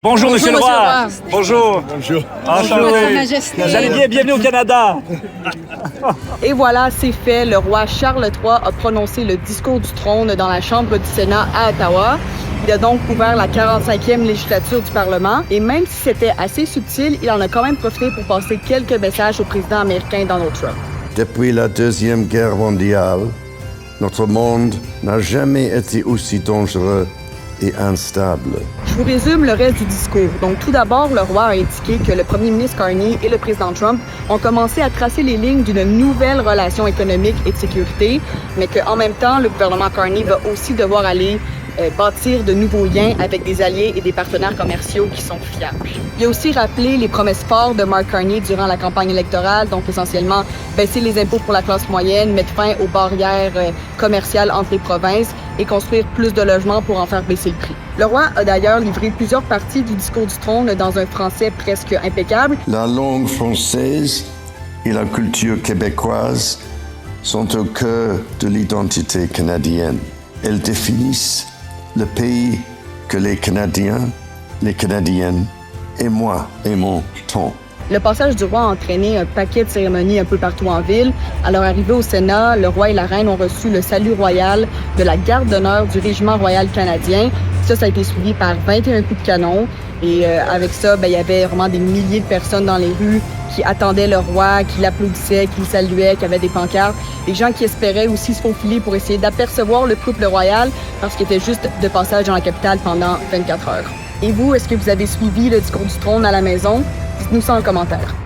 Bonjour, Monsieur le Roi. Bonjour. Bonjour. Enchanté. Votre Majesté. Vous allez bien, bienvenue au Canada. Et voilà, c'est fait. Le roi Charles III a prononcé le discours du trône dans la Chambre du Sénat à Ottawa. Il a donc ouvert la 45e législature du Parlement. Et même si c'était assez subtil, il en a quand même profité pour passer quelques messages au président américain Donald Trump. Depuis la Deuxième Guerre mondiale, notre monde n'a jamais été aussi dangereux et instable. Je vous résume le reste du discours. Donc, tout d'abord, le roi a indiqué que le premier ministre Carney et le président Trump ont commencé à tracer les lignes d'une nouvelle relation économique et de sécurité, mais qu'en même temps, le gouvernement Carney va aussi devoir aller bâtir de nouveaux liens avec des alliés et des partenaires commerciaux qui sont fiables. Il a aussi rappelé les promesses fortes de Mark Carney durant la campagne électorale, donc essentiellement baisser les impôts pour la classe moyenne, mettre fin aux barrières commerciales entre les provinces et construire plus de logements pour en faire baisser le prix. Le roi a d'ailleurs livré plusieurs parties du discours du trône dans un français presque impeccable. La langue française et la culture québécoise sont au cœur de l'identité canadienne. Elles définissent le pays que les Canadiens, les Canadiennes et moi aimons tant. Le passage du roi a entraîné un paquet de cérémonies un peu partout en ville. À leur arrivée au Sénat, le roi et la reine ont reçu le salut royal de la garde d'honneur du Régiment royal canadien. Ça a été suivi par 21 coups de canon. Et avec ça, il y avait vraiment des milliers de personnes dans les rues qui attendaient le roi, qui l'applaudissaient, qui le saluaient, qui avaient des pancartes. Des gens qui espéraient aussi se faufiler pour essayer d'apercevoir le couple royal parce qu'il était juste de passage dans la capitale pendant 24 heures. Et vous, est-ce que vous avez suivi le discours du trône à la maison? Dites-nous ça en commentaire.